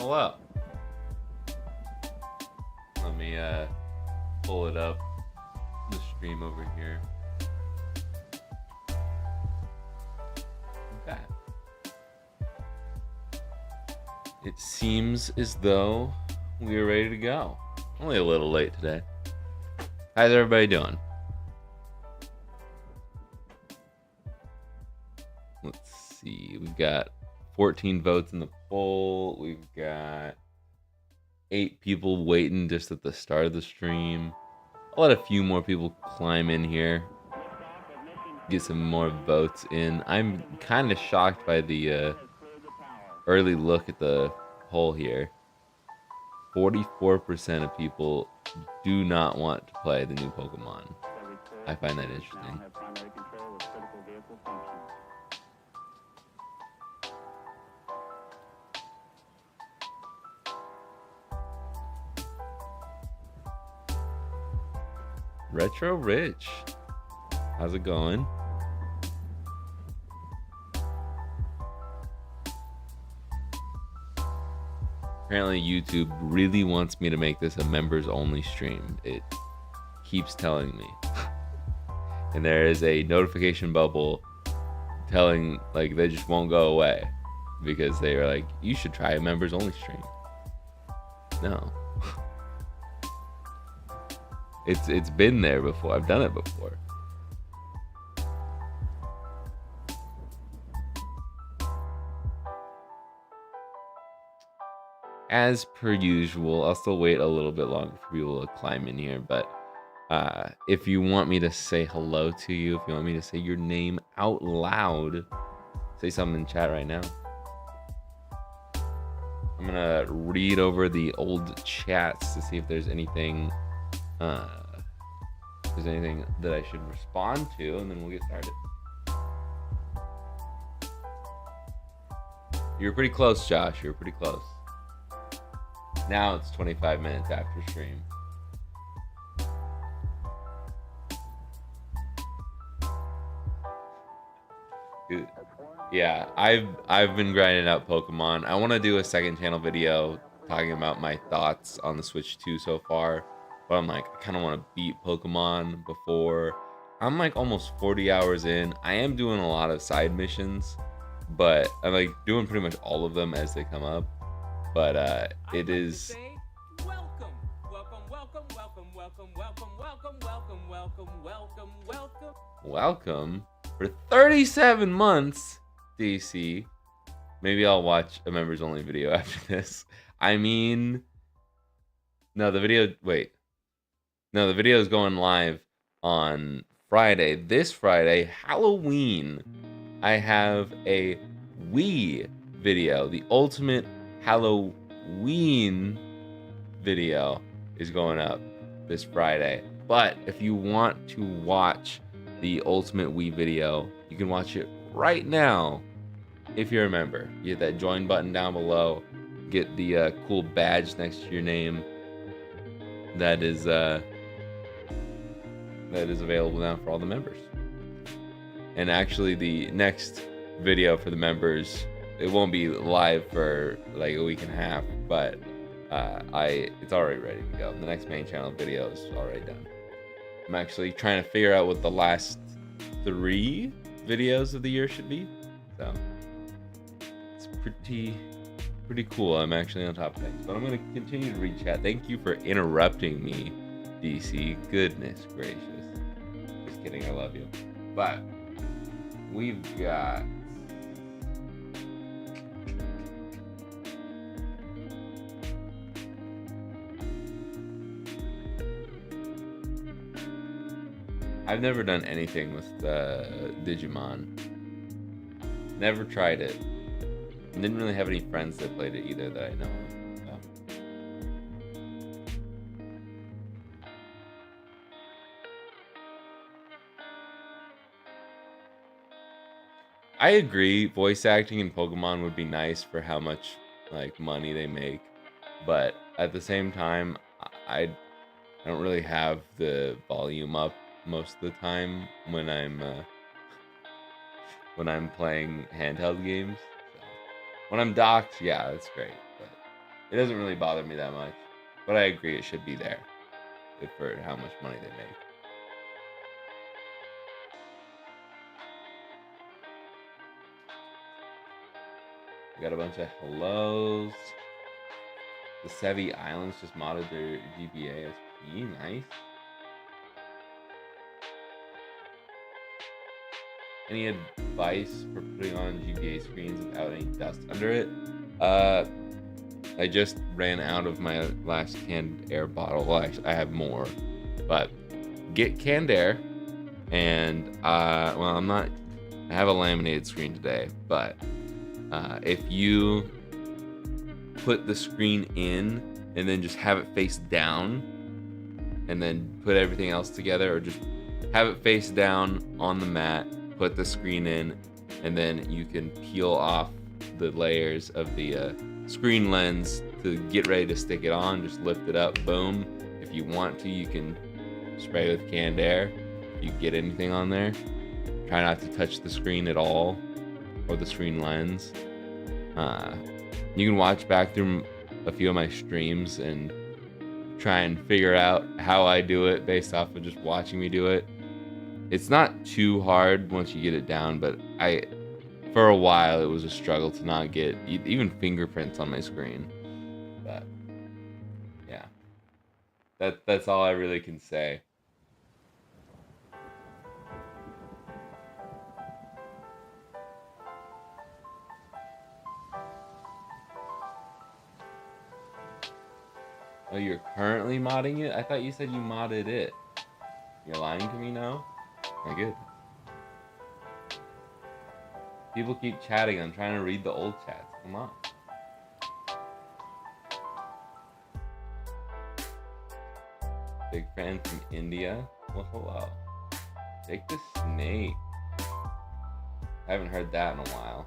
Hello. Let me pull it up. The stream over here. Okay. It seems as though we are ready to go. Only a little late today. How's everybody doing? Let's see. We've got 14 votes in the poll. We've got 8 people waiting just at the start of the stream. I'll let a few more people climb in here. Get some more votes in. I'm kind of shocked by the early look at the poll here. 44% of people do not want to play the new Pokemon. I find that interesting. Retro Rich, how's it going? Apparently YouTube really wants me to make this a members only stream. It keeps telling me. And there is a notification bubble telling, like, they just won't go away because they are like, you should try a members only stream. No. It's been there before. I've done it before. As per usual, I'll still wait a little bit longer for people to climb in here, but if you want me to say hello to you, if you want me to say your name out loud, say something in chat right now. I'm gonna read over the old chats to see if there's anything that I should respond to, and then we'll get started. You're pretty close, Josh. You're pretty close. Now it's 25 minutes after stream. Dude, yeah, I've been grinding out Pokemon. I want to do a second channel video talking about my thoughts on the Switch 2 so far. But I'm like, I kind of want to beat Pokemon before. I'm like almost 40 hours in. I am doing a lot of side missions, but I'm like doing pretty much all of them as they come up. But it is. Welcome for 37 months, DC. Maybe I'll watch a members only video after this. I mean, no, the video. Wait. No, the video is going live on Friday. This Friday, Halloween, I have a Wii video. The ultimate Halloween video is going up this Friday. But if you want to watch the ultimate Wii video, you can watch it right now if you're a member. You hit that join button down below. Get the cool badge next to your name. That is available now for all the members. And actually, the next video for the members, it won't be live for like a week and a half, but it's already ready to go. The next main channel video is already done. I'm actually trying to figure out what the last 3 videos of the year should be. So it's pretty cool. I'm actually on top of things, but I'm going to continue to read chat. Thank you for interrupting me, DC. Goodness gracious. Just kidding, I love you. But we've got I've never done anything with Digimon. Never tried it. Didn't really have any friends that played it either that I know of. So. I agree. Voice acting in Pokemon would be nice for how much like money they make, but at the same time, I don't really have the volume up most of the time when I'm playing handheld games. So when I'm docked, yeah, that's great. But It doesn't really bother me that much, but I agree it should be there for how much money they make. We got a bunch of hellos. The Sevi Islands just modded their GBA SP. Nice. Any advice for putting on GBA screens without any dust under it? I just ran out of my last canned air bottle. Well, actually, I have more, but get canned air. And well, I have a laminated screen today, but if you put the screen in and then just have it face down and then put everything else together, or just have it face down on the mat, put the screen in, and then you can peel off the layers of the screen lens to get ready to stick it on. Just lift it up, boom. If you want to, you can spray with canned air. If you get anything on there, try not to touch the screen at all, or the screen lens. You can watch back through a few of my streams and try and figure out how I do it based off of just watching me do it. It's not too hard once you get it down, but for a while it was a struggle to not get even fingerprints on my screen. But yeah, that's all I really can say. Oh, you're currently modding it? I thought you said you modded it. You're lying to me now? My good. People keep chatting. I'm trying to read the old chats. Come on. Big fan from India. Well, hello. Take the snake. I haven't heard that in a while.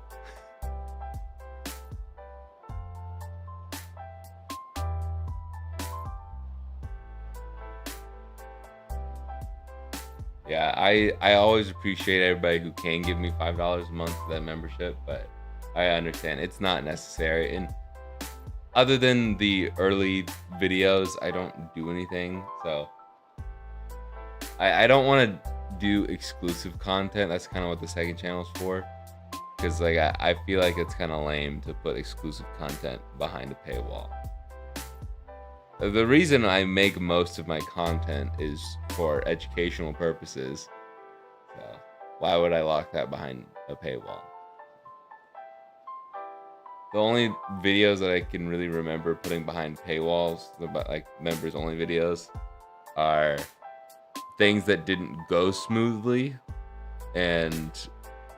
Yeah, I always appreciate everybody who can give me $5 a month for that membership, but I understand it's not necessary. And other than the early videos, I don't do anything, so I don't want to do exclusive content. That's kind of what the second channel is for, because like I feel like it's kind of lame to put exclusive content behind a paywall. The reason I make most of my content is for educational purposes. So why would I lock that behind a paywall? The only videos that I can really remember putting behind paywalls, like members only videos, are things that didn't go smoothly, and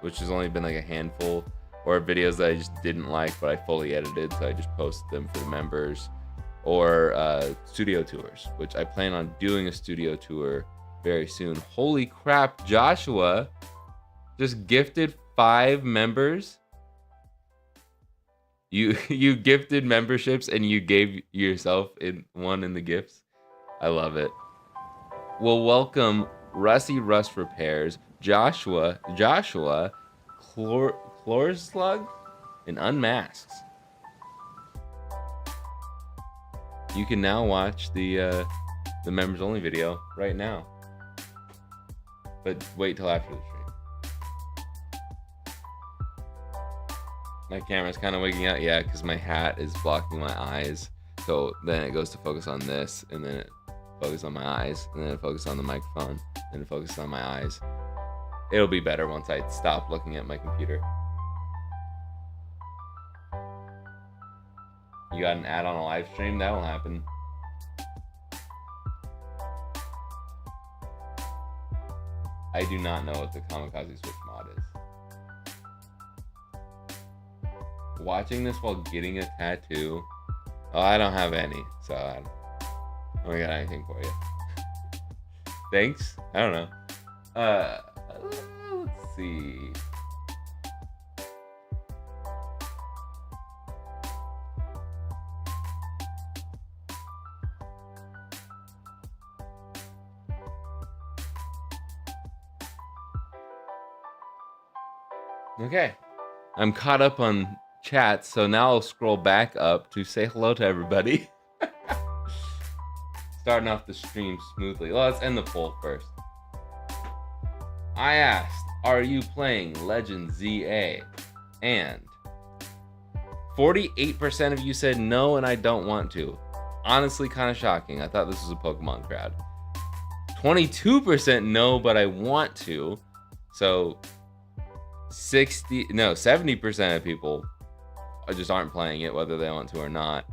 which has only been like a handful, or videos that I just didn't like but I fully edited, so I just posted them for the members. Or studio tours, which I plan on doing a studio tour very soon. Holy crap, Joshua just gifted 5 members. You gifted memberships and you gave yourself one in the gifts. I love it. Well, welcome Rusty Rust Repairs, Joshua, Chlorslug, and Unmasks. You can now watch the members only video right now, but wait till after the stream. My camera's kind of wigging out, yeah, because my hat is blocking my eyes. So then it goes to focus on this, and then it focuses on my eyes, and then it focuses on the microphone, and it focuses on my eyes. It'll be better once I stop looking at my computer. You got an ad on a live stream? That will happen. I do not know what the Kamikaze Switch mod is. Watching this while getting a tattoo? Oh, I don't have any, so I don't got anything for you. Thanks? I don't know. Let's see. Okay, I'm caught up on chats, so now I'll scroll back up to say hello to everybody. Starting off the stream smoothly. Well, let's end the poll first. I asked, are you playing Legend ZA? And 48% of you said no, and I don't want to. Honestly, kind of shocking. I thought this was a Pokemon crowd. 22% no, but I want to. So 70% of people just aren't playing it, whether they want to or not.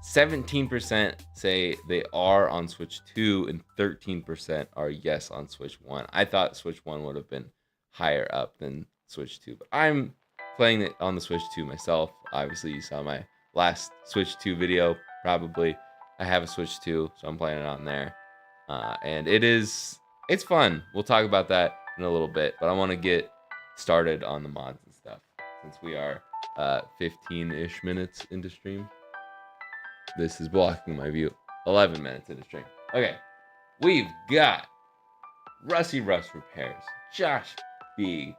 17% say they are on Switch 2, and 13% are yes on Switch 1. I thought Switch 1 would have been higher up than Switch 2, but I'm playing it on the Switch 2 myself. Obviously, you saw my last Switch 2 video, probably. I have a Switch 2, so I'm playing it on there. And it's fun. We'll talk about that in a little bit, but I want to get started on the mods and stuff, since we are 15-ish minutes into stream. This is blocking my view. 11 minutes into stream. Okay, we've got Rusty Russ Repairs, Josh B,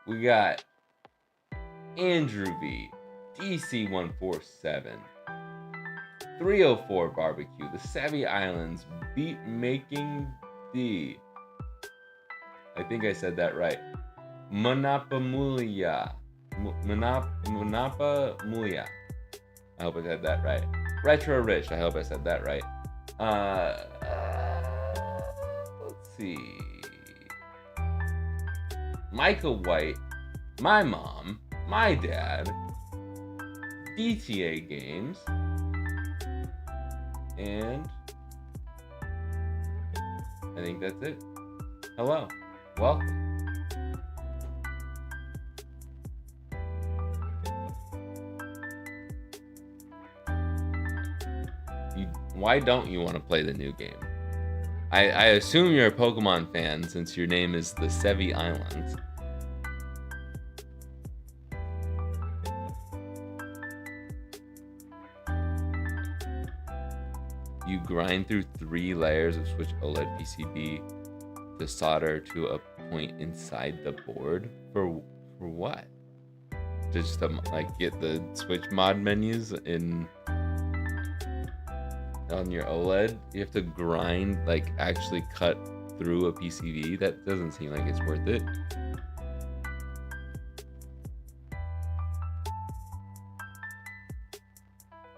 we got Andrew V, DC147, 304 Barbecue, The Savvy Islands, Beat Making D. I think I said that right. Monopamulia. Monopamulia. I hope I said that right. Retro Rich. I hope I said that right. Let's see. Micah White. My mom. My dad. DTA Games. And I think that's it. Hello. Welcome. Why don't you want to play the new game? I assume you're a Pokemon fan since your name is the Savvy Islands. You grind through 3 layers of Switch OLED PCB to solder to a point inside the board. For what? Just to like get the Switch mod menus on your OLED? You have to grind, like actually cut through a PCB? That doesn't seem like it's worth it.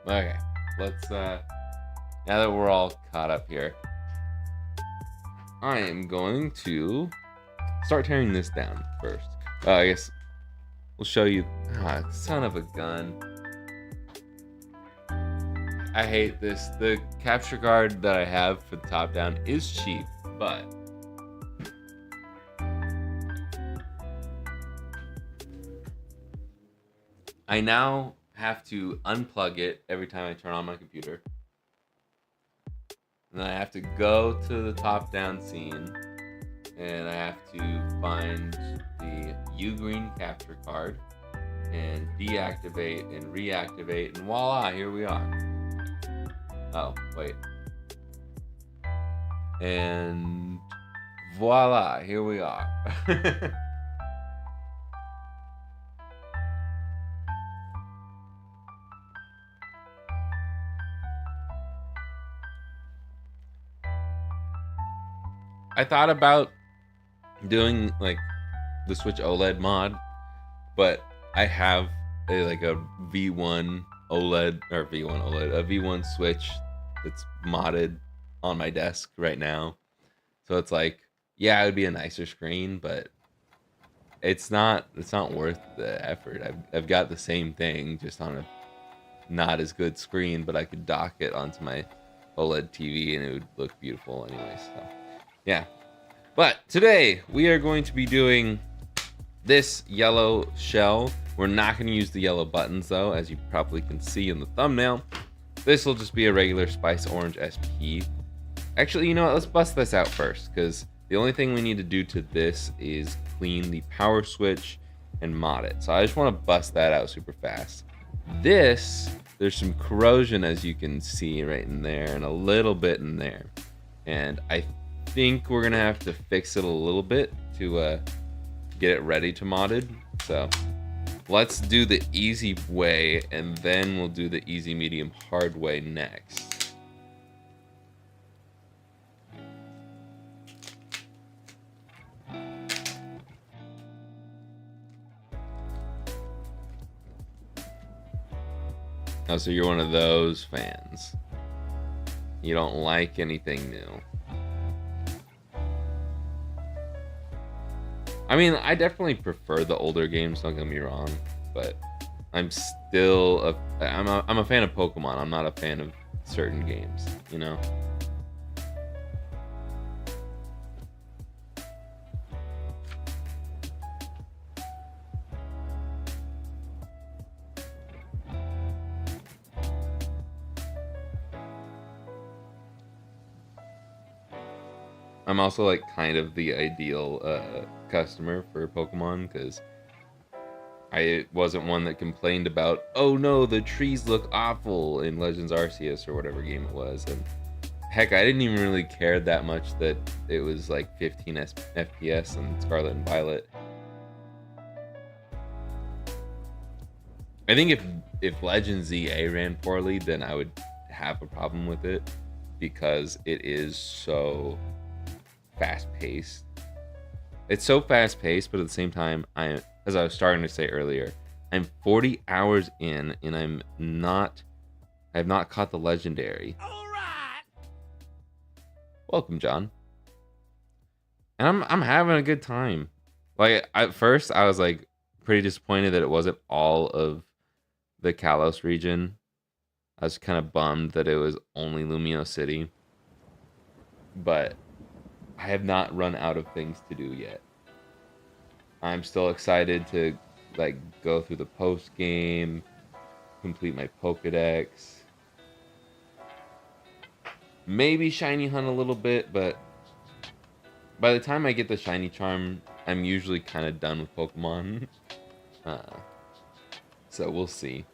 Okay, let's now that we're all caught up here, I am going to start tearing this down first. I guess we'll show you. Son of a gun. I hate this. The capture card that I have for the top down is cheap, but I now have to unplug it every time I turn on my computer. And then I have to go to the top down scene, and I have to find the U-Green capture card and deactivate and reactivate, and voila, here we are. Oh, wait. And voila, here we are. I thought about doing like the Switch OLED mod, but I have a V1 OLED or V1 OLED, a V1 Switch that's modded on my desk right now. So it's like, yeah, it would be a nicer screen, but it's not worth the effort. I've got the same thing just on a not as good screen, but I could dock it onto my OLED TV and it would look beautiful anyway. So yeah. But today we are going to be doing this yellow shell. We're not going to use the yellow buttons though, as you probably can see in the thumbnail. This will just be a regular Spice Orange SP. Actually, you know what? Let's bust this out first, because the only thing we need to do to this is clean the power switch and mod it. So I just want to bust that out super fast. This, there's some corrosion, as you can see right in there, and a little bit in there. And I think we're going to have to fix it a little bit to get it ready to modded. So let's do the easy way, and then we'll do the easy, medium, hard way next. Oh, so you're one of those fans. You don't like anything new. I mean, I definitely prefer the older games, don't get me wrong, but I'm still I'm a fan of Pokemon. I'm not a fan of certain games, you know? I'm also like kind of the ideal customer for Pokemon because I wasn't one that complained about, oh no, the trees look awful in Legends Arceus or whatever game it was. And heck, I didn't even really care that much that it was like 15 FPS on Scarlet and Violet. I think if Legends ZA ran poorly, then I would have a problem with it because it is so fast-paced. It's so fast-paced, but at the same time, as I was starting to say earlier, I'm 40 hours in, and I have not caught the legendary. All right. Welcome, John. And I'm having a good time. Like at first, I was like pretty disappointed that it wasn't all of the Kalos region. I was kind of bummed that it was only Lumio City, but I have not run out of things to do yet. I'm still excited to like go through the post game, complete my Pokedex, maybe shiny hunt a little bit, but by the time I get the shiny charm, I'm usually kind of done with Pokemon. So we'll see.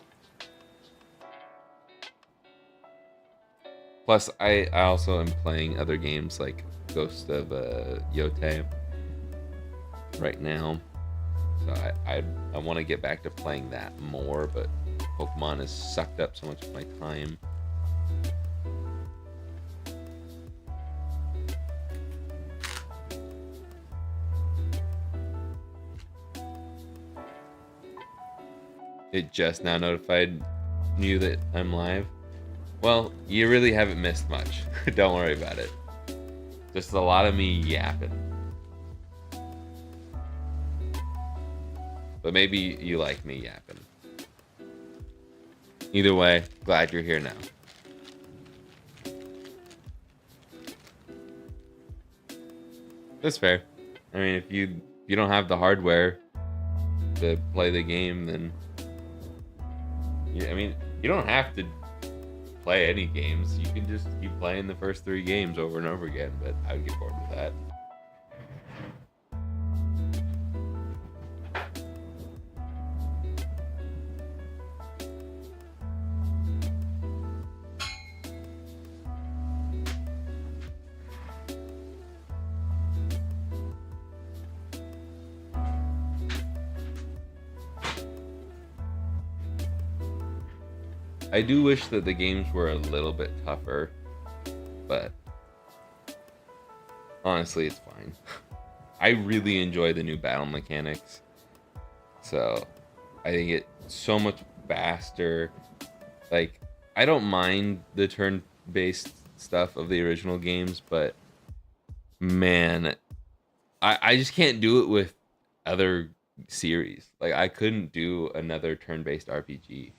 Plus, I also am playing other games like Ghost of Yote right now, so I want to get back to playing that more, but Pokemon has sucked up so much of my time. It just now notified you that I'm live. Well, you really haven't missed much. Don't worry about it. Just a lot of me yapping. But maybe you like me yapping. Either way, glad you're here now. That's fair. I mean, if you don't have the hardware to play the game, then yeah, I mean, you don't have to play any games. You can just keep playing the first 3 games over and over again, but I would get bored with that. I do wish that the games were a little bit tougher, but honestly, it's fine. I really enjoy the new battle mechanics, so I think it's so much faster. Like, I don't mind the turn-based stuff of the original games, but man, I just can't do it with other series. Like, I couldn't do another turn-based RPG.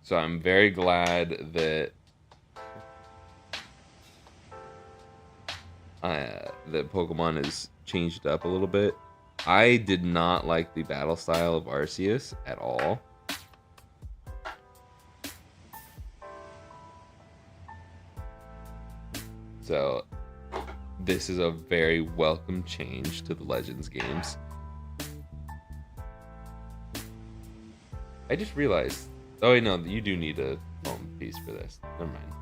So I'm very glad that that Pokemon has changed up a little bit. I did not like the battle style of Arceus at all. So this is a very welcome change to the Legends games. I just realized, oh wait, no, you do need a home piece for this. Never mind.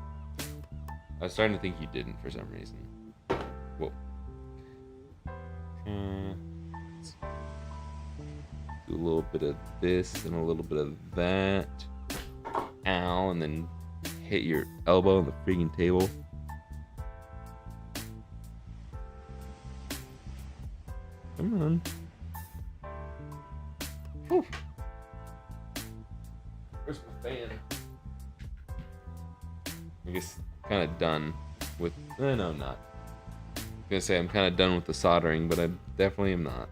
I was starting to think you didn't for some reason. Whoa. Let's do a little bit of this and a little bit of that. Ow, and then hit your elbow on the freaking table. Come on. Whew. Where's my fan? I guess kind of done with. No, I'm not. I was gonna say I'm kind of done with the soldering, but I definitely am not.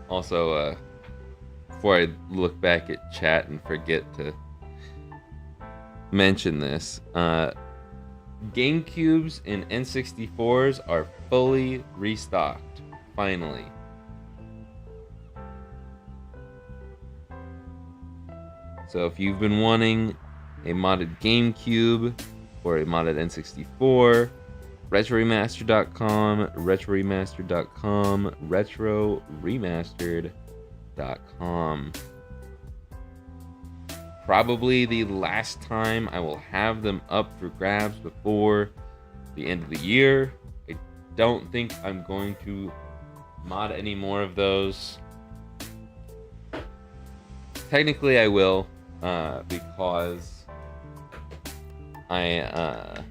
Also, before I look back at chat and forget to mention this, GameCubes and N64s are fully restocked, finally. So if you've been wanting a modded GameCube or a modded N64, RetroRemastered.com, RetroRemastered.com, RetroRemastered.com. Probably the last time I will have them up for grabs before the end of the year. I don't think I'm going to mod any more of those. Technically I will, because I'm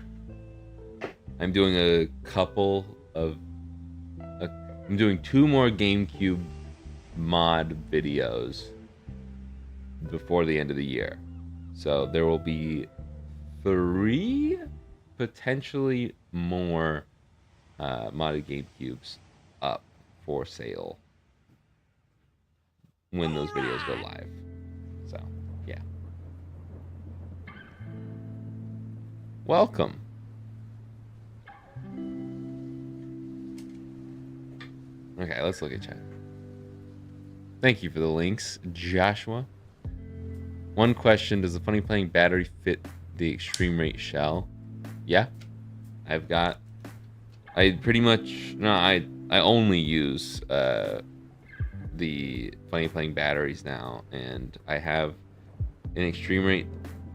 doing a couple of... I'm doing 2 more GameCube mod videos before the end of the year. So there will be 3, potentially more modded GameCubes up for sale when those videos go live. So, yeah. Welcome. Okay, let's look at chat. Thank you for the links, Joshua. One question, does the Funny Playing battery fit the extreme rate shell? Yeah. I pretty much, no, I only use the Funny Playing batteries now, and I have an extreme rate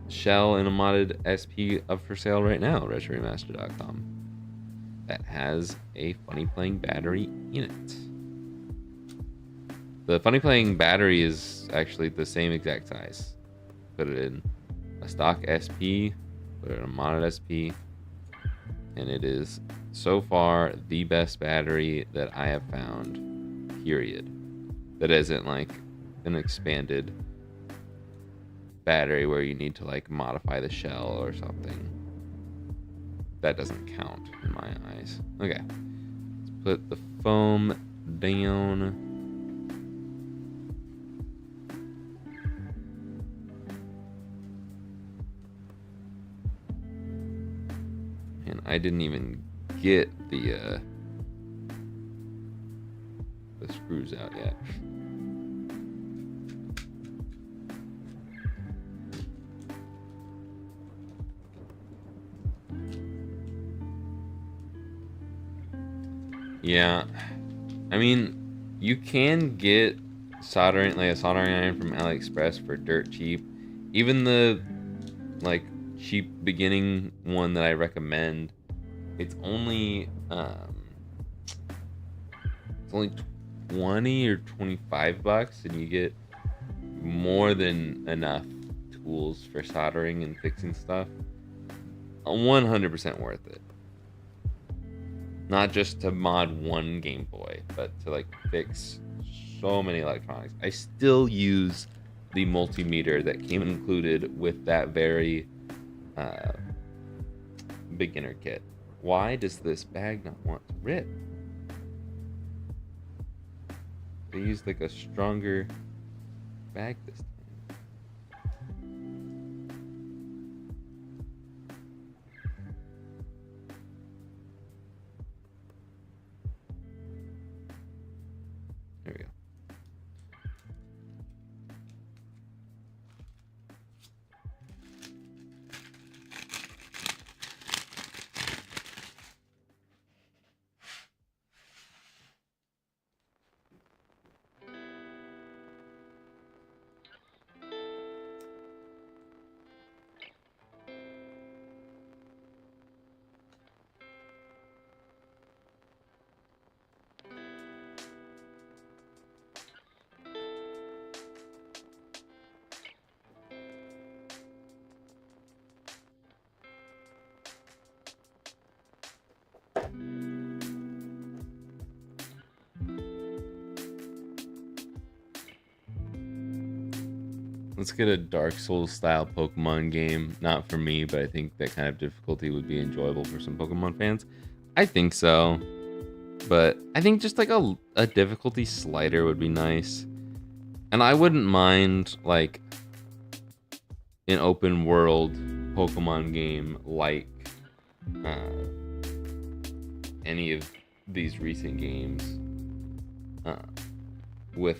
shell and a modded SP up for sale right now, RetroRemastered.com. That has a Funny Playing battery in it. The Funny Playing battery is actually the same exact size. Put it in a stock SP, put it in a modded SP, and it is so far the best battery that I have found, period. That isn't like an expanded battery where you need to like modify the shell or something. That doesn't count in my eyes. Okay, let's put the foam down. And I didn't even get the screws out yet. Yeah, I mean, you can get soldering, like a soldering iron from AliExpress for dirt cheap. Even the like cheap beginning one that I recommend, it's only 20 or 25 bucks, and you get more than enough tools for soldering and fixing stuff. 100% worth it. Not just to mod one Game Boy, but to like fix so many electronics. I still use the multimeter that came included with that very beginner kit Why does this bag not want to rip? They used like a stronger bag this time. There we go. Let's get a Dark Souls style Pokemon game. Not for me, but I think that kind of difficulty would be enjoyable for some Pokemon fans. I think so. But I think just like a difficulty slider would be nice. And I wouldn't mind like an open world Pokemon game like any of these recent games with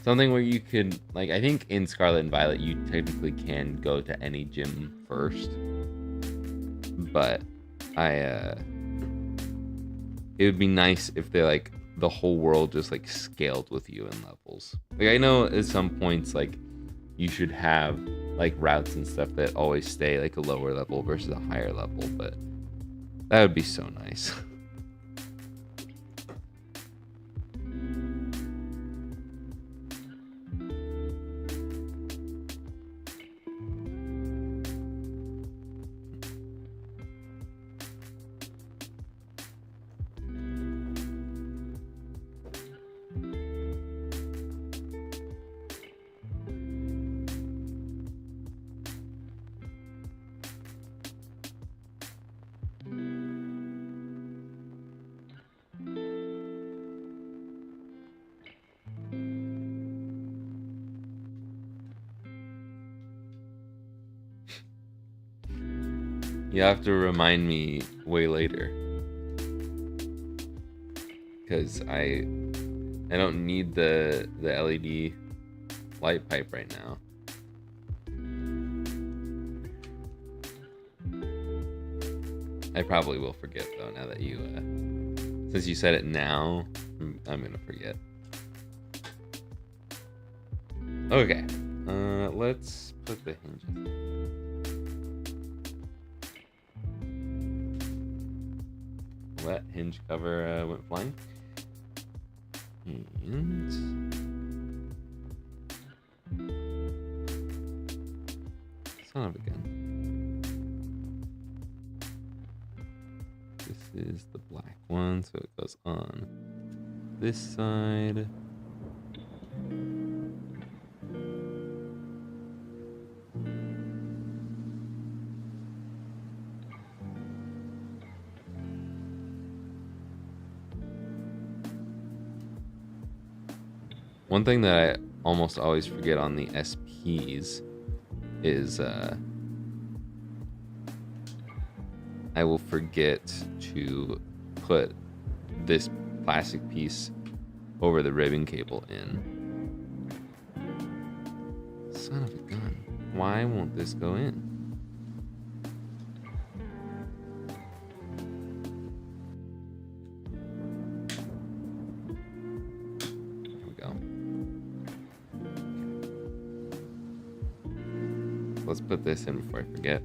something where you could, like, I think in Scarlet and Violet you technically can go to any gym first, but it would be nice if they like the whole world just like scaled with you in levels. Like I know at some points like you should have like routes and stuff that always stay like a lower level versus a higher level, but that would be so nice. You have to remind me way later, because I don't need the LED light pipe right now. I probably will forget though, now that you since you said it now, I'm gonna forget. Okay, let's put the hinges. That hinge cover went flying. And son of a gun. This is the black one, so it goes on this side. One thing that I almost always forget on the SPs is I will forget to put this plastic piece over the ribbon cable in. Son of a gun. Why won't this go in? Let's put this in before I forget.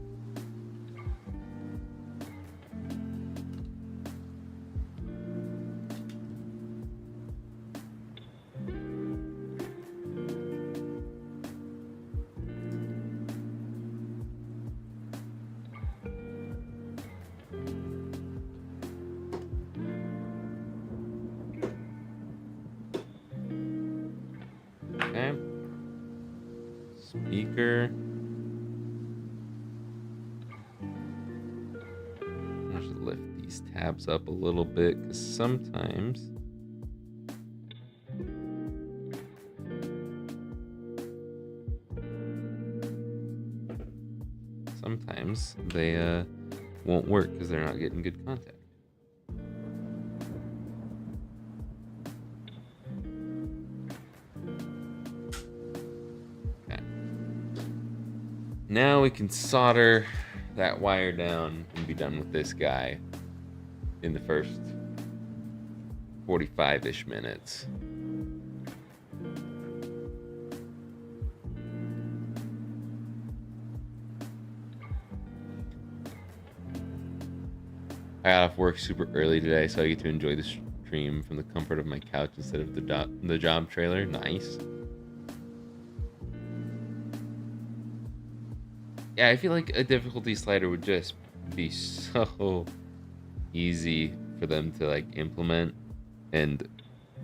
Okay. Speaker. tabs up a little bit, because sometimes they won't work because they're not getting good contact. Okay. Now we can solder that wire down and be done with this guy in the first 45-ish minutes. I got off work super early today, so I get to enjoy the stream from the comfort of my couch instead of the job trailer. Nice. Yeah, I feel like a difficulty slider would just be so easy for them to like implement and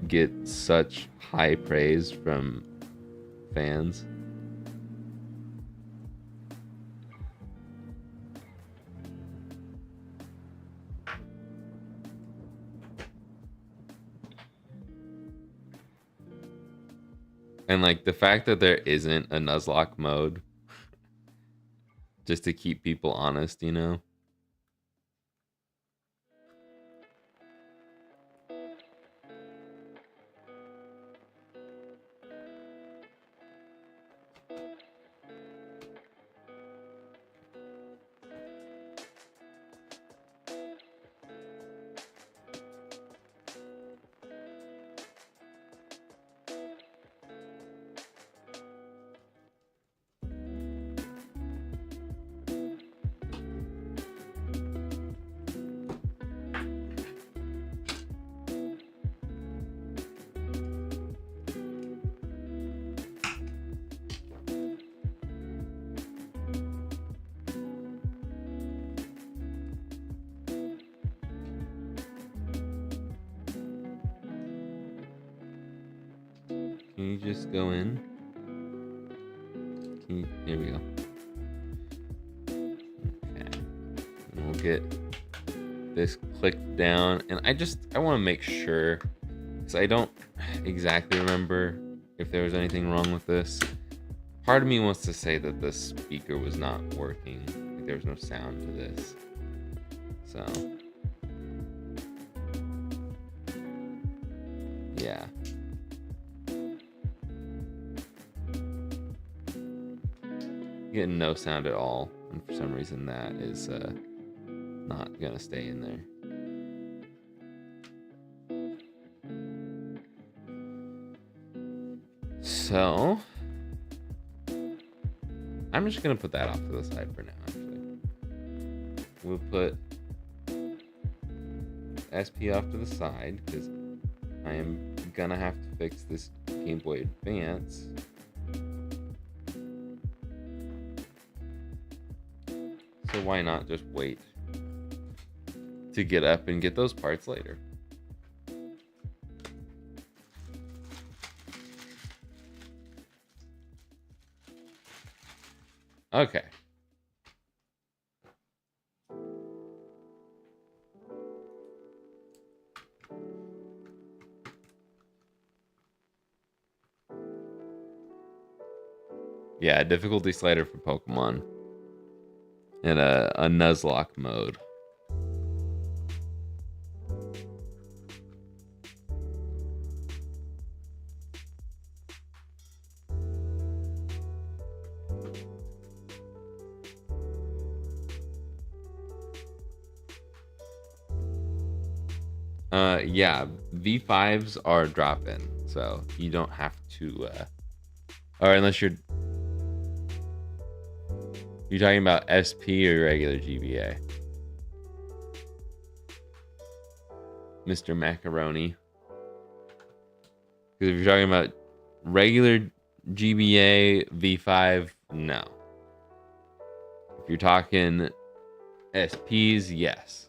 get such high praise from fans. And like the fact that there isn't a Nuzlocke mode just to keep people honest, you know? Can you just go in? Here we go. Okay. And we'll get this clicked down. And I want to make sure, because I don't exactly remember if there was anything wrong with this. Part of me wants to say that the speaker was not working. Like there was no sound to this. So, yeah. Getting no sound at all, and for some reason that is not gonna stay in there. So I'm just gonna put that off to the side for now. Actually, we'll put SP off to the side because I am gonna have to fix this Game Boy Advance. So why not just wait to get up and get those parts later? Okay. Yeah, difficulty slider for Pokemon. And a Nuzlocke mode. Yeah, V5s are drop-in, so you don't have to, or unless you're talking about SP or regular GBA? Mr. Macaroni. Because if you're talking about regular GBA V5, no. If you're talking SPs, yes.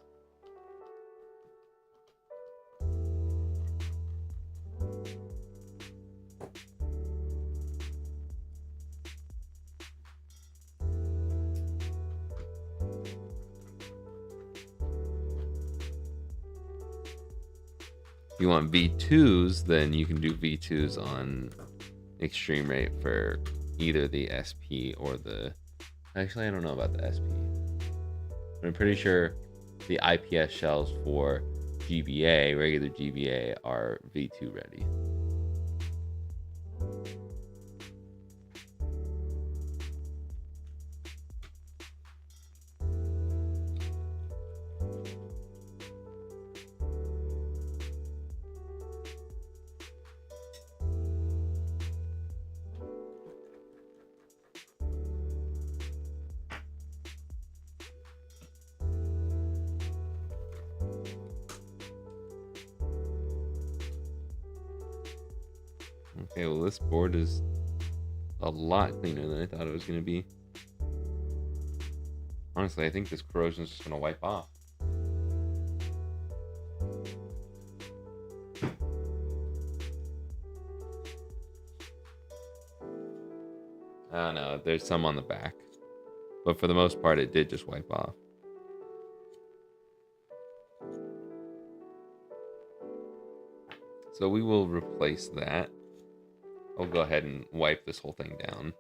you want V2s, then you can do V2s on extreme rate for either the SP or the... Actually, I don't know about the SP. But I'm pretty sure the IPS shells for GBA, regular GBA, are V2 ready. Okay, well, this board is a lot cleaner than I thought it was going to be. Honestly, I think this corrosion is just going to wipe off. I don't know, there's some on the back. But for the most part, it did just wipe off. So we will replace that. I'll go ahead and wipe this whole thing down.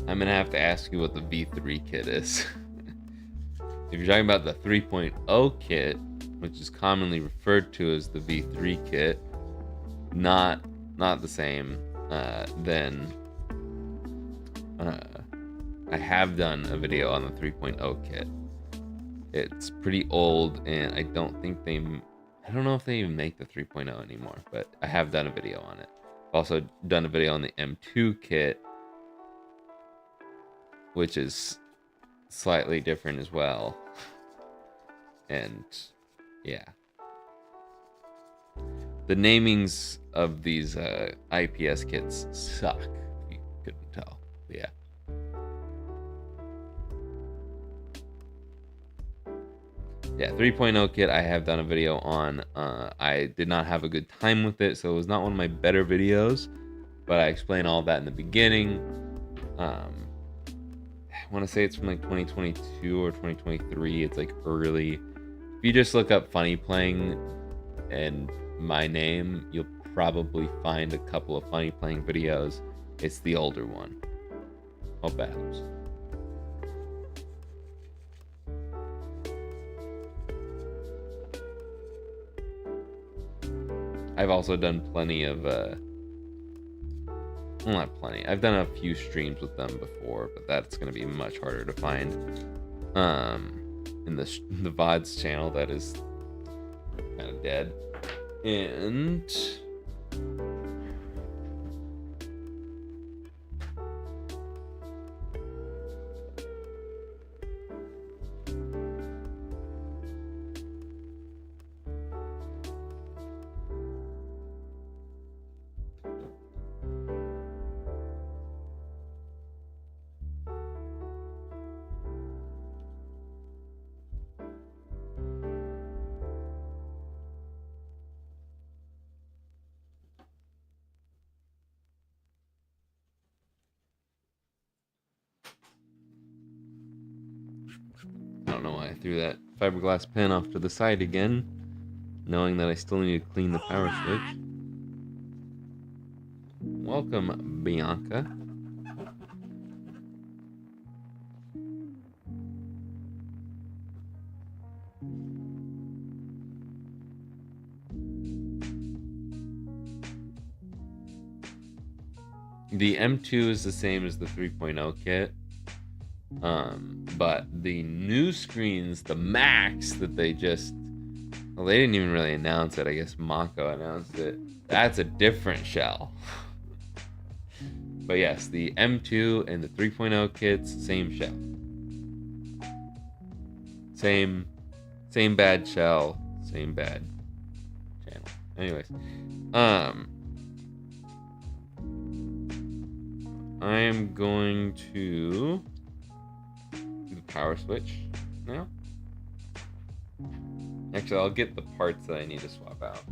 I'm gonna have to ask you what the V3 kit is. If you're talking about the 3.0 kit, which is commonly referred to as the V3 kit, not the same, then I have done a video on the 3.0 kit. It's pretty old, and I don't know if they even make the 3.0 anymore, but I have done a video on it. I've also done a video on the M2 kit, which is slightly different as well. And yeah, the namings of these IPS kits suck, if you couldn't tell. But yeah. Yeah, 3.0 kit I have done a video on. I did not have a good time with it, so it was not one of my better videos, but I explain all that in the beginning. I want to say it's from like 2022 or 2023. It's like early. If you just look up Funny Playing and my name, you'll probably find a couple of Funny Playing videos. It's the older one. Hope that helps. I've also done plenty of well, not plenty. I've done a few streams with them before, but that's going to be much harder to find in the VODs channel that is kind of dead. And I don't know why I threw that fiberglass pen off to the side again, knowing that I still need to clean the power switch. Welcome, Bianca. The M2 is the same as the 3.0 kit. But the new screens, the Max that they just, well, they didn't even really announce it. I guess Mako announced it. That's a different shell. But yes, the M2 and the 3.0 kits, same shell. Same bad shell, same bad channel. Anyways, I am going to do the power switch now. Actually, I'll get the parts that I need to swap out.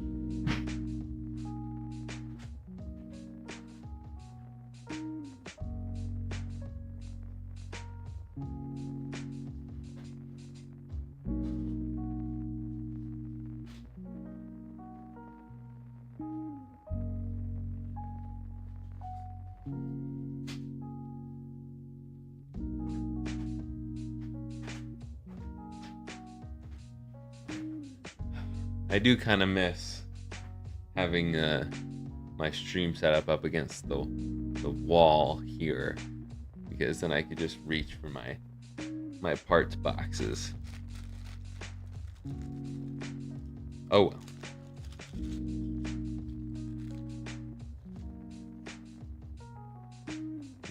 I do kind of miss having my stream setup up against the wall here, because then I could just reach for my parts boxes. Oh well.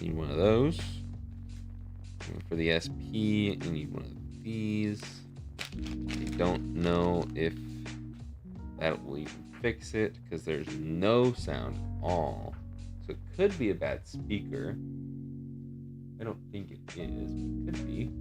Need one of those. And for the SP, I need one of these. I don't know if that will even fix it, because there's no sound at all. So it could be a bad speaker. I don't think it is, but it could be.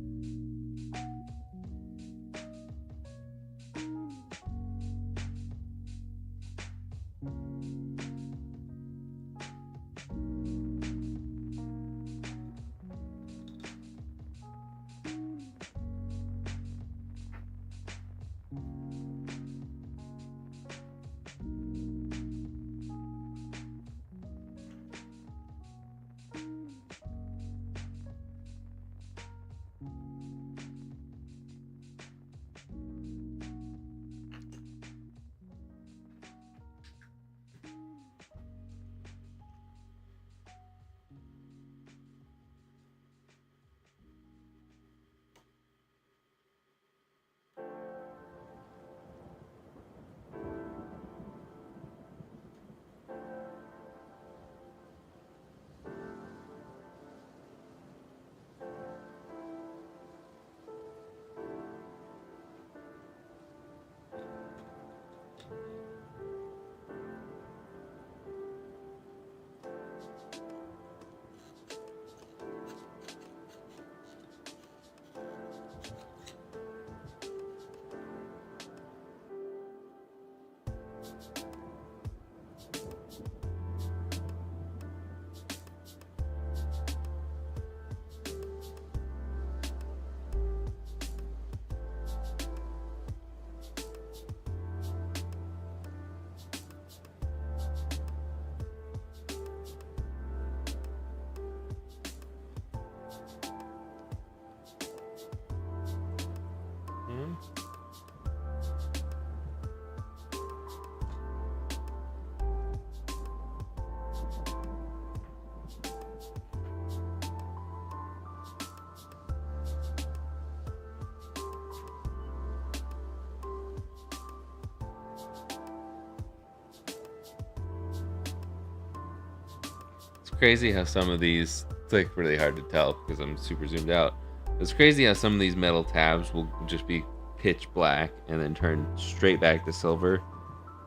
Crazy how some of these, it's like really hard to tell because I'm super zoomed out. It's crazy how some of these metal tabs will just be pitch black and then turn straight back to silver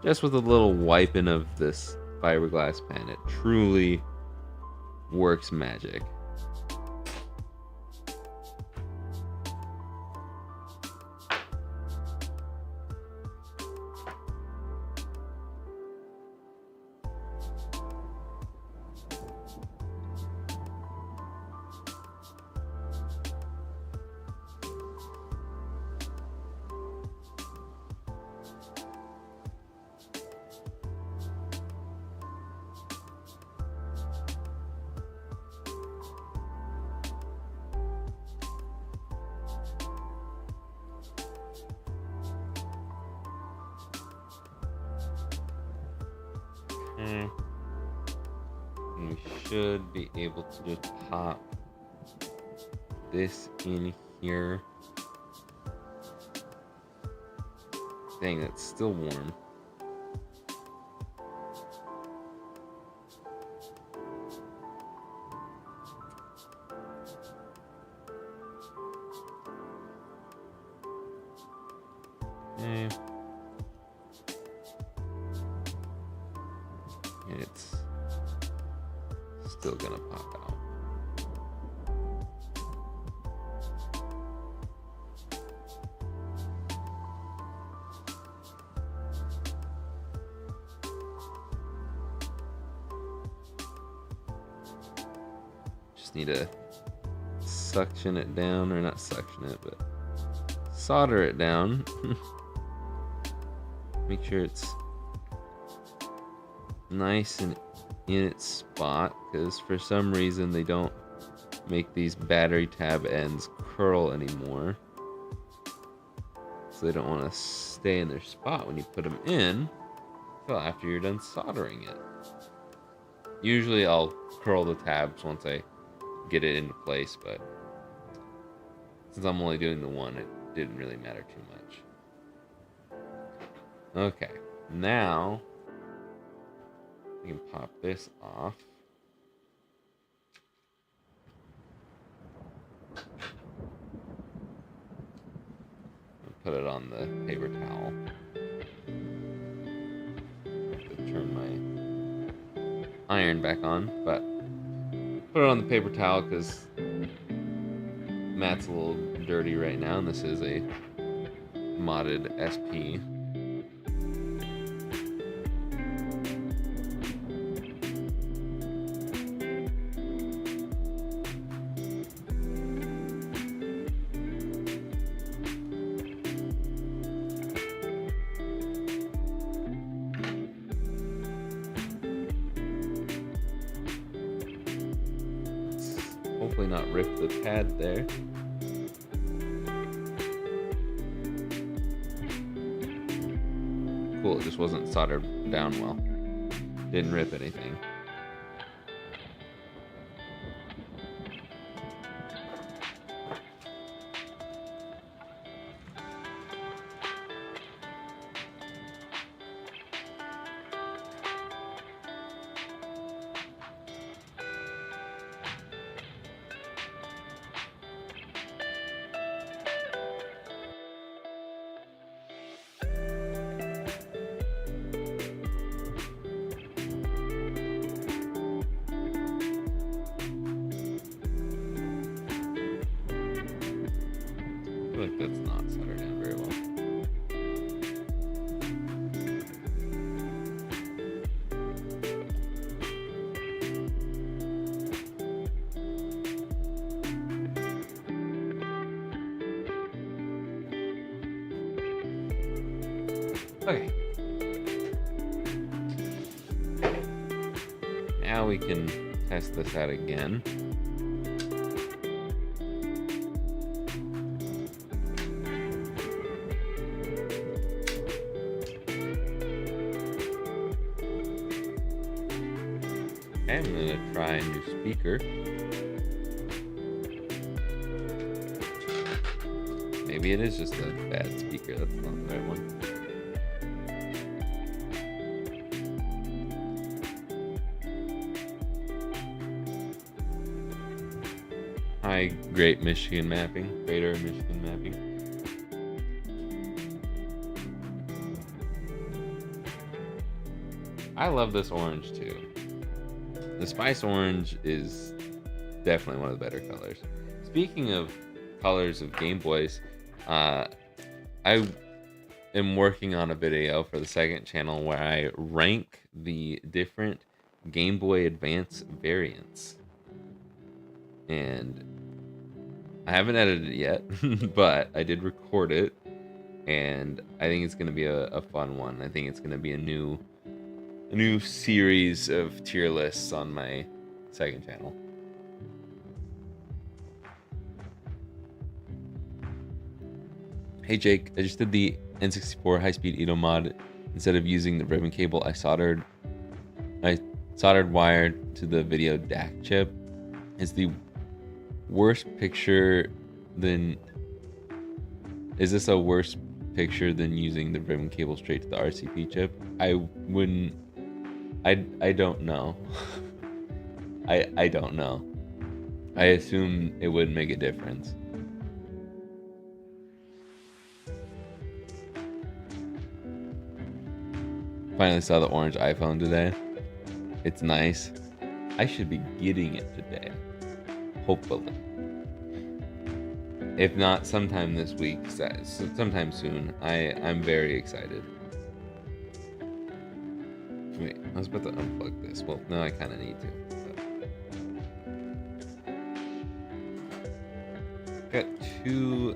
just with a little wiping of this fiberglass pen. It truly works magic. Let me should be able to just pop this in here. Dang, that's still warm. Okay. And it's still gonna pop out. Just need to suction it down, or not suction it, but solder it down. Make sure it's nice and in its spot, because for some reason they don't make these battery tab ends curl anymore, so they don't want to stay in their spot when you put them in until after you're done soldering it. Usually I'll curl the tabs once I get it into place, but since I'm only doing the one, it didn't really matter too much. Okay, now we can pop this off. And put it on the paper towel. I have to turn my iron back on, but put it on the paper towel because Matt's a little dirty right now, and this is a modded SP. Hopefully not rip the pad there. Cool, it just wasn't soldered down well. Didn't rip anything. I feel like that's not soldered down very well. Okay. Now we can test this out again. Okay, I'm gonna try a new speaker. Maybe it is just a bad speaker, that's not the right one. Hi, Great Michigan Mapping, Greater Michigan Mapping. I love this orange too. The spice orange is definitely one of the better colors. Speaking of colors of Game Boys, I am working on a video for the second channel where I rank the different Game Boy Advance variants. And I haven't edited it yet, but I did record it, and I think it's going to be a fun one. I think it's going to be a new series of tier lists on my second channel. Hey Jake, I just did the N64 high-speed Edo mod. Instead of using the ribbon cable, I soldered wire to the video DAC chip is the worst picture than... Is this a worse picture than using the ribbon cable straight to the RCP chip? I wouldn't... I don't know. I don't know. I assume it wouldn't make a difference. Finally saw the orange iPhone today. It's nice. I should be getting it today. Hopefully. If not, sometime this week, sometime soon. I'm very excited. Wait, I was about to unplug this. Well, no, I kind of need to. Got two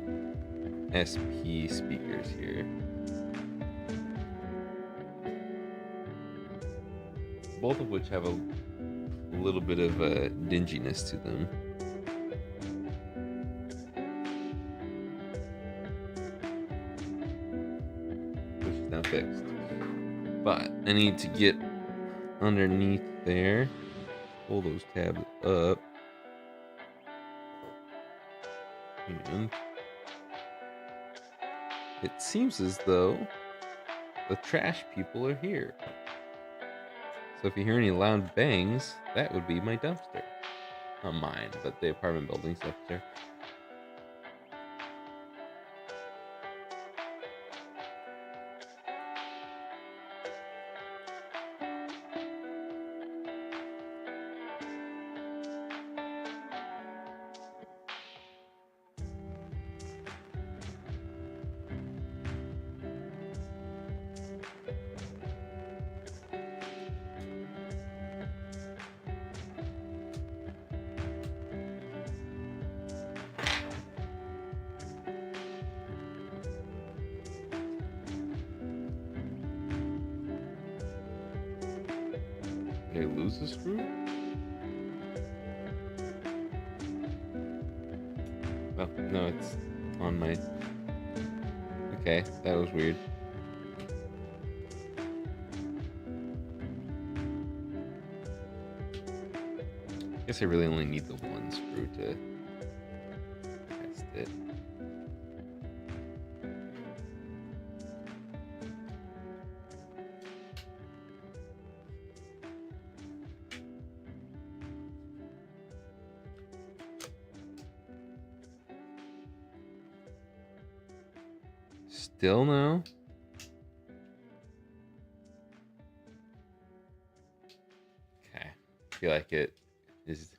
SP speakers here. Both of which have a little bit of a dinginess to them. Which is now fixed. But I need to get underneath there. Pull those tabs up. And it seems as though the trash people are here. So if you hear any loud bangs, that would be my dumpster. Not mine, but the apartment building's dumpster. Did I lose the screw? Oh, no, it's on my... Okay, that was weird. Guess I really only need the one screw to test it. Still no? Okay. I feel like it is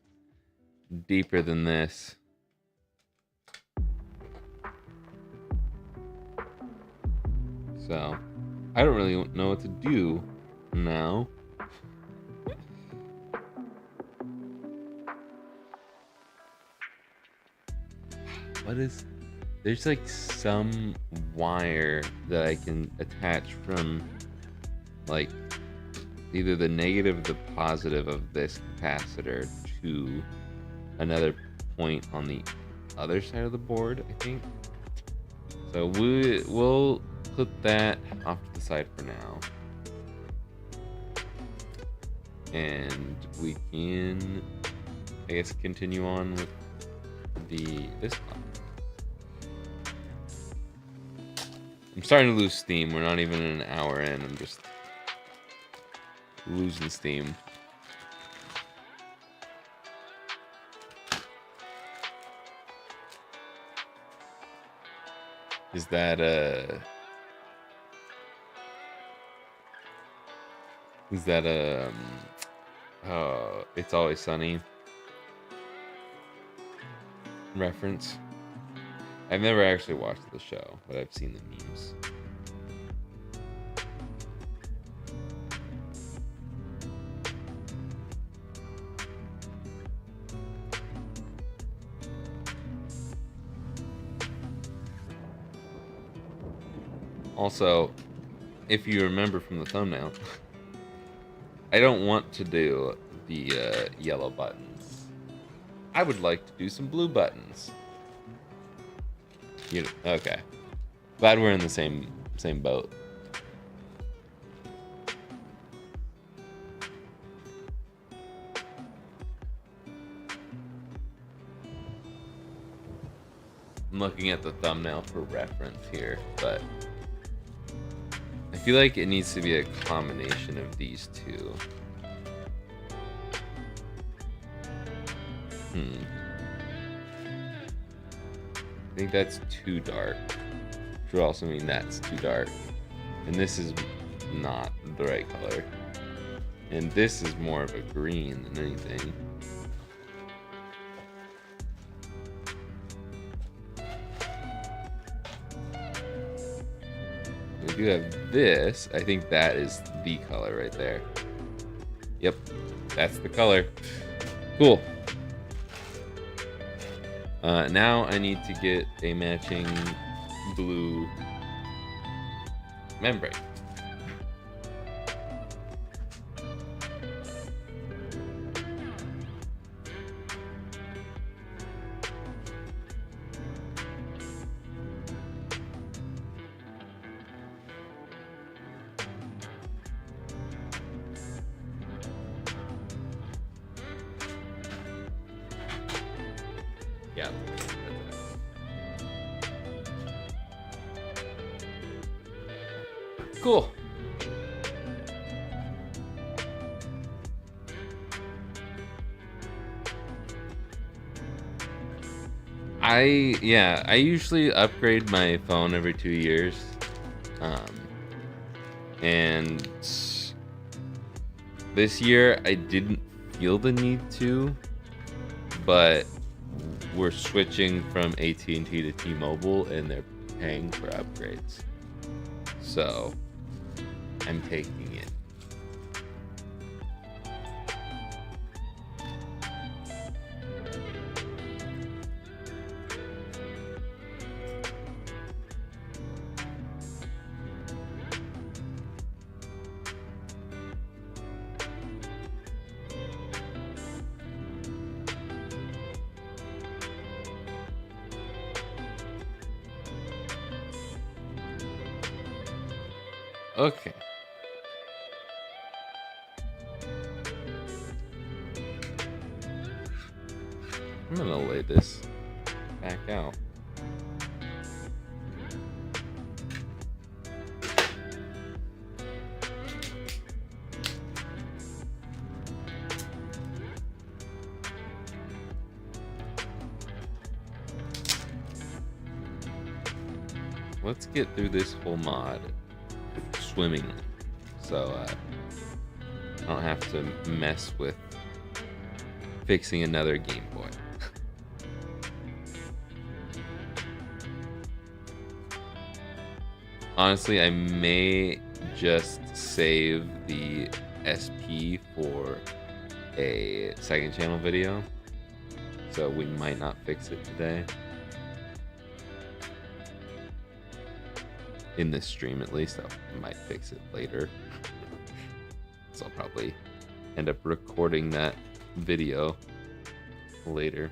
deeper than this. So, I don't really know what to do now. What is... There's like some wire that I can attach from like either the negative or the positive of this capacitor to another point on the other side of the board, I think. So we'll put that off to the side for now. And we can, I guess, continue on with this one. I'm starting to lose steam. We're not even an hour in. I'm just losing steam. Is that It's Always Sunny reference? I've never actually watched the show, but I've seen the memes. Also, if you remember from the thumbnail, I don't want to do the yellow buttons. I would like to do some blue buttons. Okay. Glad we're in the same boat. I'm looking at the thumbnail for reference here, but I feel like it needs to be a combination of these two. I think that's too dark, which would also mean that's too dark. And this is not the right color. And this is more of a green than anything. We do have this. I think that is the color right there. Yep, that's the color. Cool. Now I need to get a matching blue membrane. Yeah. Cool. I usually upgrade my phone every 2 years. And this year I didn't feel the need to, but we're switching from AT&T to T-Mobile and they're paying for upgrades. So I'm taking it. Okay. I'm gonna lay this back out. Let's get through this whole mod swimmingly, so I don't have to mess with fixing another Game Boy. Honestly, I may just save the SP for a second channel video, so we might not fix it today. In this stream, at least. I might fix it later. So I'll probably end up recording that video later.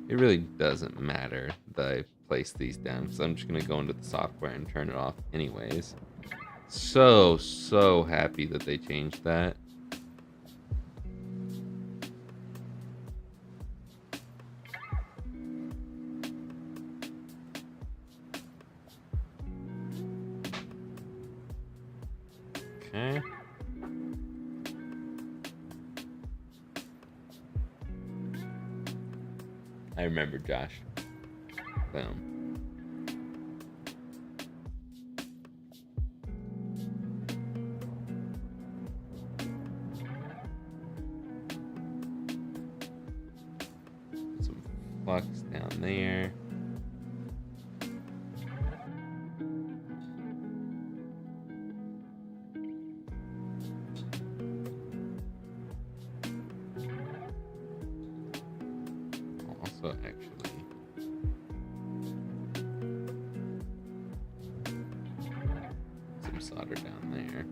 It really doesn't matter that I place these down, because I'm just going to go into the software and turn it off anyways. So happy that they changed that. Okay. I remember Josh. Boom. Put some flux down there. also actually some solder down there.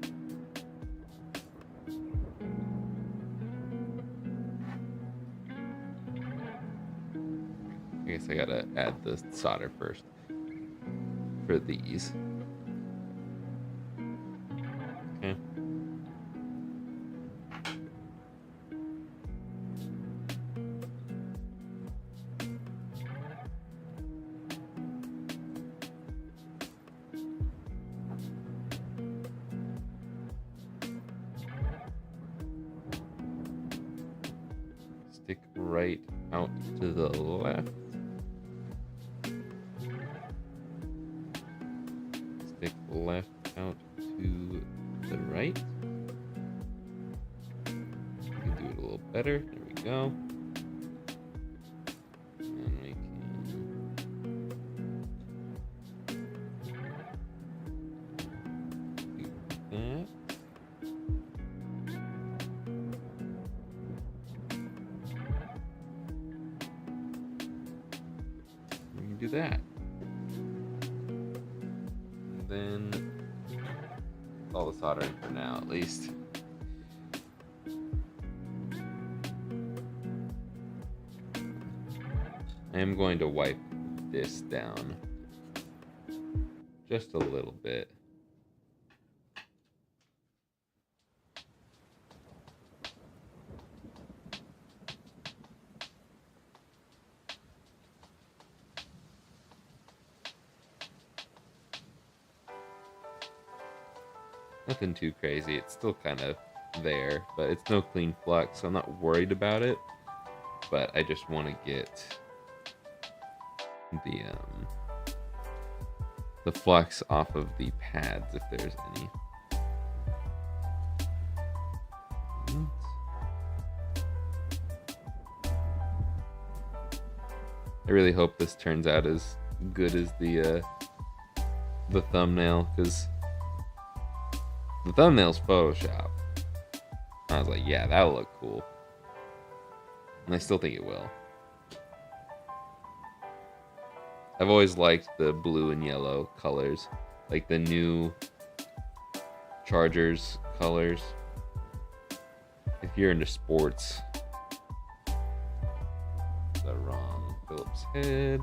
I guess I gotta add the solder first for these. Okay. Stick right out to the left. Stick left out to the right. We can do it a little better. There we go. And we can do that. We can do that. And then all the soldering for now, at least. I am going to wipe this down just a little bit. Nothing too crazy. It's still kind of there, but it's no clean flux, so I'm not worried about it. But I just want to get the flux off of the pads if there's any. I really hope this turns out as good as the thumbnail, because the thumbnail's Photoshop. I was like, yeah, that'll look cool. And I still think it will. I've always liked the blue and yellow colors. Like the new Chargers colors. If you're into sports. The wrong Phillips head.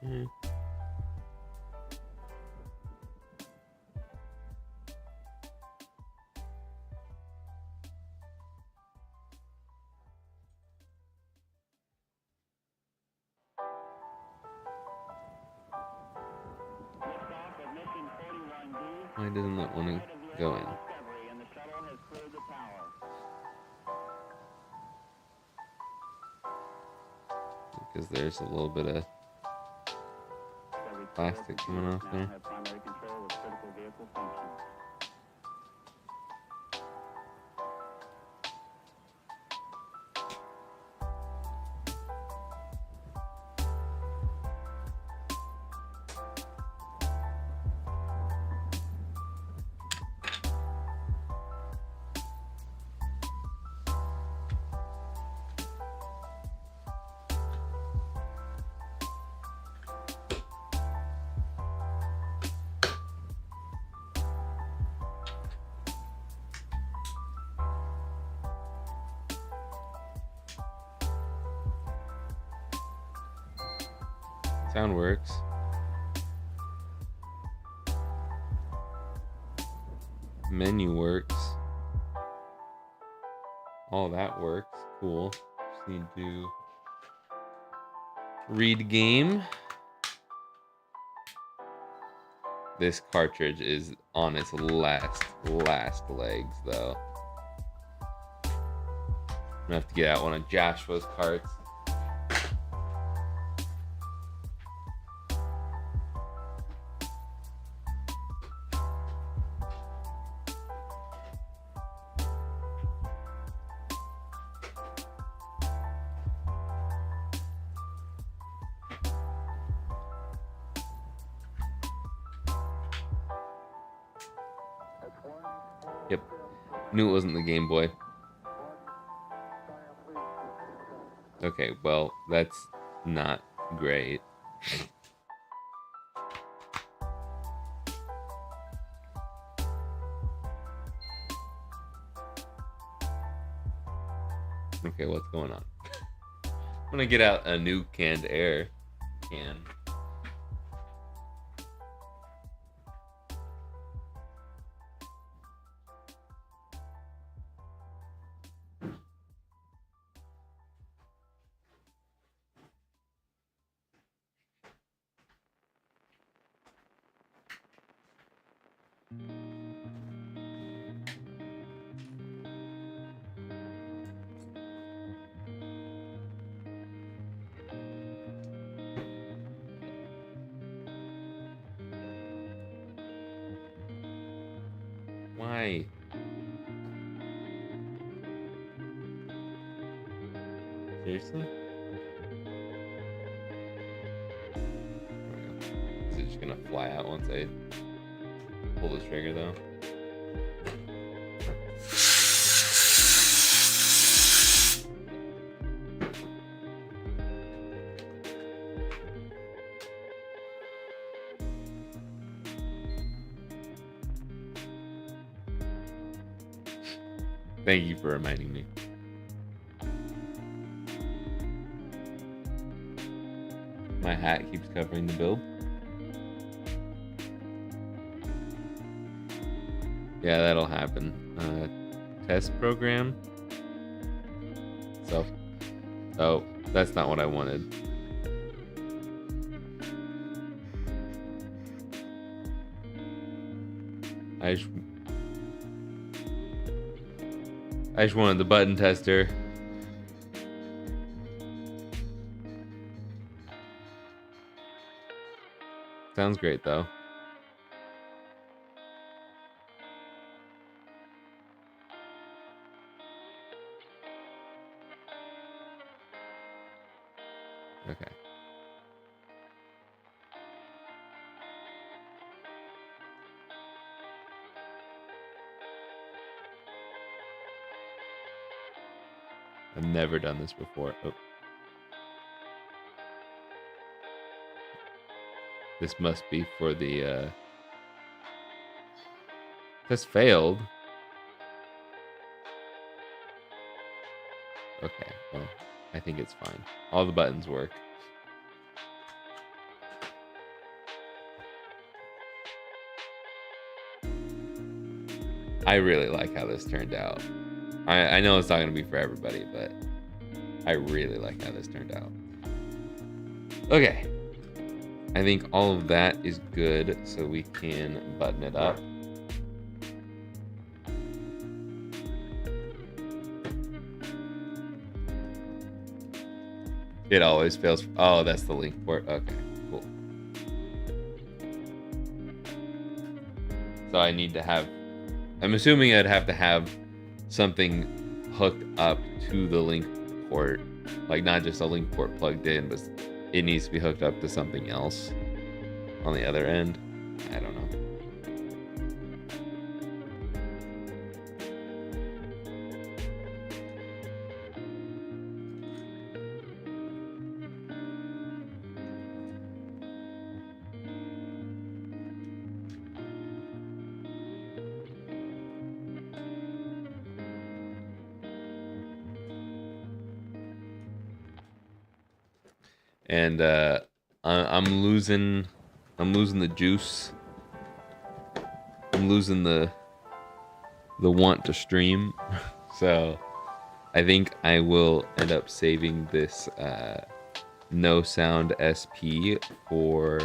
Mm-hmm. Why doesn't that want to go in? Because there's a little bit of plastic coming off there. Sound works. Menu works. all that works. Cool. Just need to read game. This cartridge is on its last legs, though. I'm gonna have to get out one of Joshua's carts. Yep. Knew it wasn't the Game Boy. Okay, well, that's not great. Okay, what's going on? I'm gonna get out a new canned air can. Why? Seriously? There we go. Is it just gonna fly out once I pull the trigger, though? Thank you for reminding me. My hat keeps covering the build. Yeah, that'll happen. Test program. So, oh, that's not what I wanted. I just wanted the button tester. Sounds great, though. Okay. I've never done this before. Oh. This must be for the, This failed. Okay, well, I think it's fine. All the buttons work. I really like how this turned out. I know it's not going to be for everybody, but I really like how this turned out. Okay. I think all of that is good, so we can button it up. It always fails. Oh, that's the link port. Okay, cool. So I need to have... I'm assuming I'd have to have something hooked up to the link port. Like, not just a link port plugged in, but it needs to be hooked up to something else on the other end. I don't know. And I'm losing the juice. I'm losing the want to stream. So I think I will end up saving this no sound SP for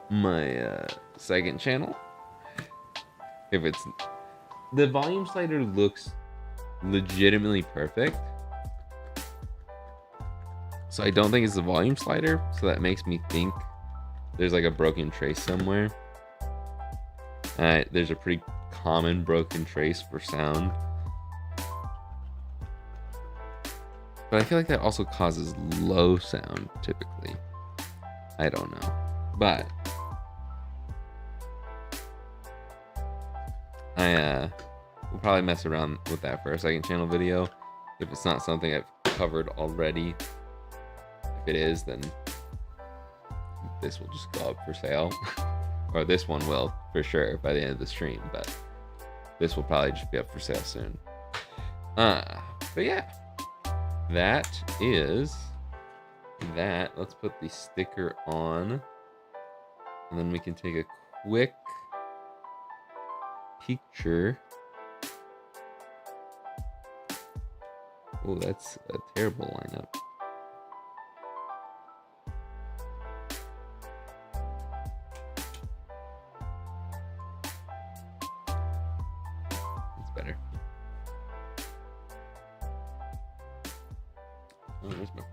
my second channel. If it's the volume slider looks legitimately perfect, so I don't think it's the volume slider, so that makes me think there's like a broken trace somewhere. There's a pretty common broken trace for sound, but I feel like that also causes low sound typically. I don't know, but I will probably mess around with that for a second channel video if it's not something I've covered already. If it is, then this will just go up for sale. Or this one will for sure by the end of the stream, but this will probably just be up for sale soon. But yeah, that is that. Let's put the sticker on, and then we can take a quick picture. Oh, that's a terrible lineup. It's better. Oh, where's my phone?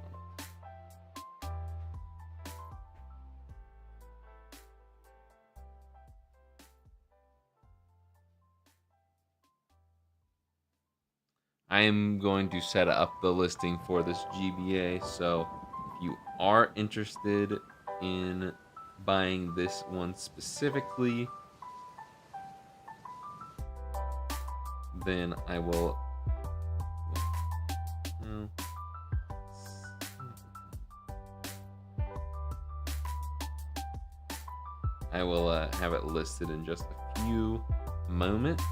I am going to set up the listing for this GBA, so if you are interested in buying this one specifically, then I will have it listed in just a few moments.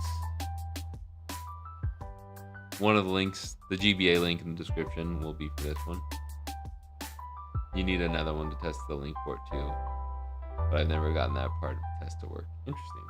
One of the links, the GBA link in the description, will be for this one. You need another one to test the link port too, but I've never gotten that part of the test to work. Interesting.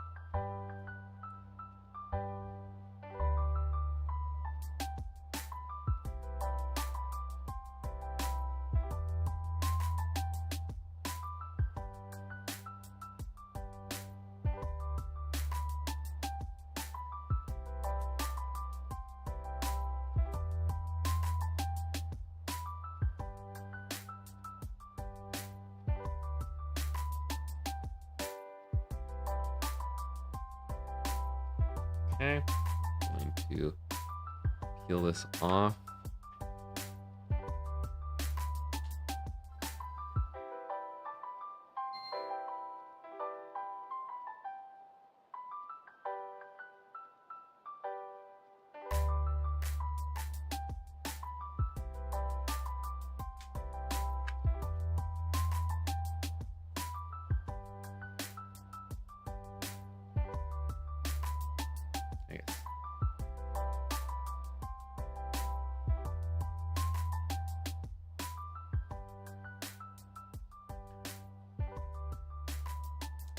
Okay, I'm going to peel this off.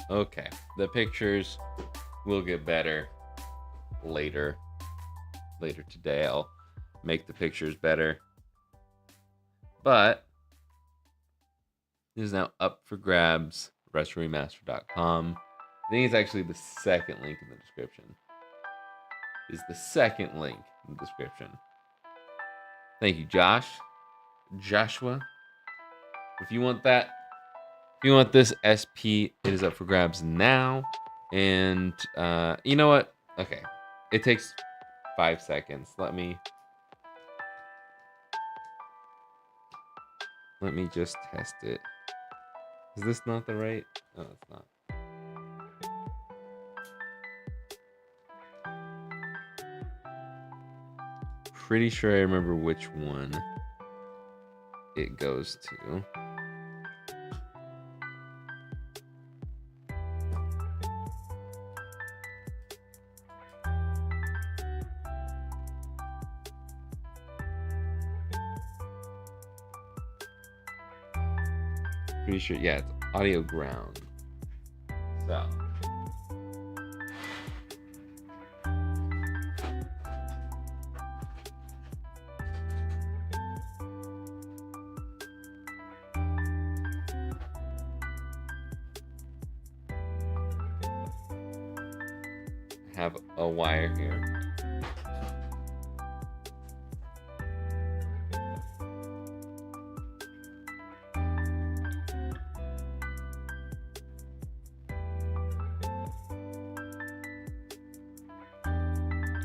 Okay, the pictures will get better later today. I'll make the pictures better, but it is now up for grabs. RestoRemaster.com. I think it's actually the second link in the description. Is the second link in the description. Thank you, Joshua. If you want that, if you want this SP, it is up for grabs now. And you know what? Okay, it takes 5 seconds. Let me just test it. Is this not the right? No, it's not. Pretty sure I remember which one it goes to. Pretty sure, yeah, it's audio ground. So have a wire here.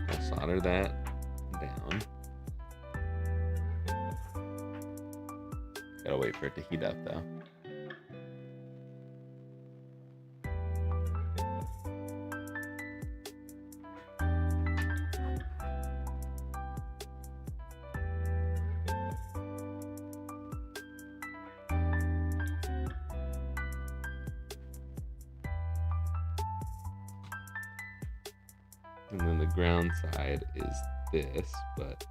I'll solder that down. Gotta wait for it to heat up though. And then the ground side is this, but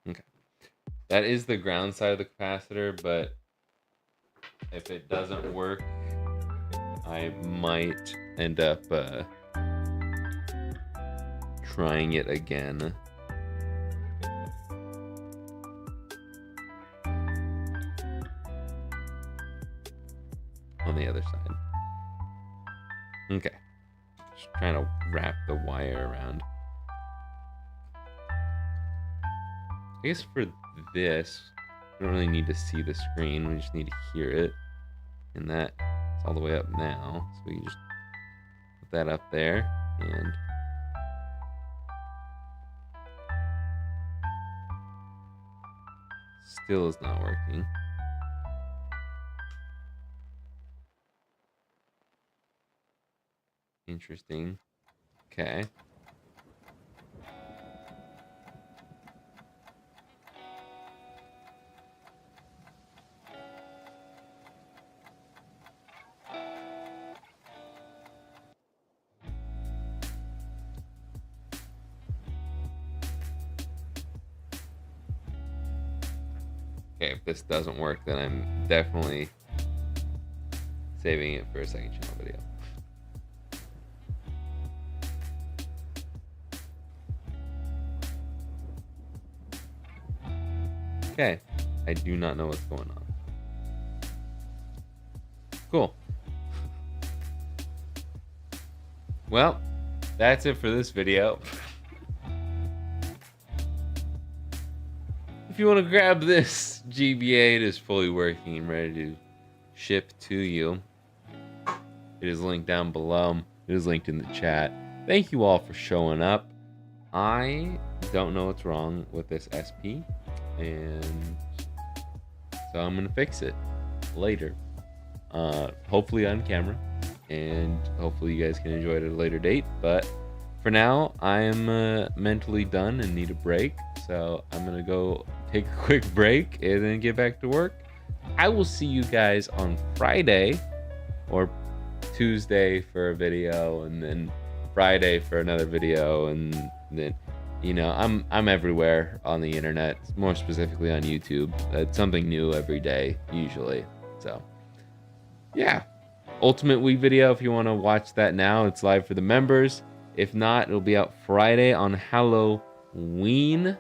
okay. That is the ground side of the capacitor, but if it doesn't work, I might end up trying it again. On the other side. Okay. Just trying to wrap the wire around. I guess for this, we don't really need to see the screen. We just need to hear it. And that is all the way up now. So we can just put that up there. And still is not working. Interesting. Okay. Okay, if this doesn't work, then I'm definitely saving it for a second channel video. Okay, I do not know what's going on. Cool. Well, that's it for this video. If you want to grab this GBA, it is fully working and ready to ship to you. It is linked down below. It is linked in the chat. Thank you all for showing up. I don't know what's wrong with this SP, and so I'm gonna fix it later. Hopefully on camera, and hopefully you guys can enjoy it at a later date. But for now, I'm mentally done and need a break. So I'm gonna go take a quick break and then get back to work. I will see you guys on Friday or Tuesday for a video, and then Friday for another video, and then, you know, I'm everywhere on the internet, more specifically on YouTube. It's something new every day usually. So yeah, Ultimate Week video, if you want to watch that now, it's live for the members. If not, it'll be out Friday on Halloween.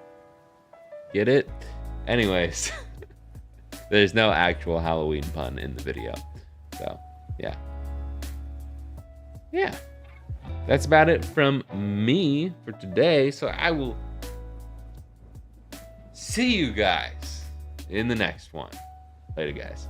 Get it? Anyways, there's no actual Halloween pun in the video. So, yeah. Yeah. That's about it from me for today. So I will see you guys in the next one. Later, guys.